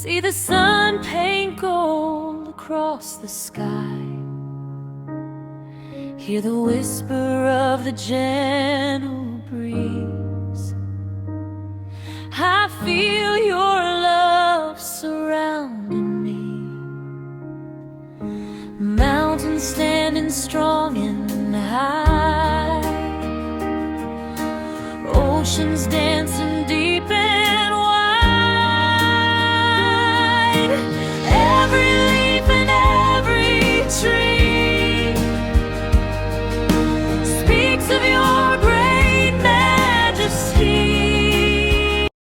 See the sun paint gold across the sky. Hear the whisper of the gentle breeze. I feel your love surrounding me. Mountains standing strong and high, oceans dancing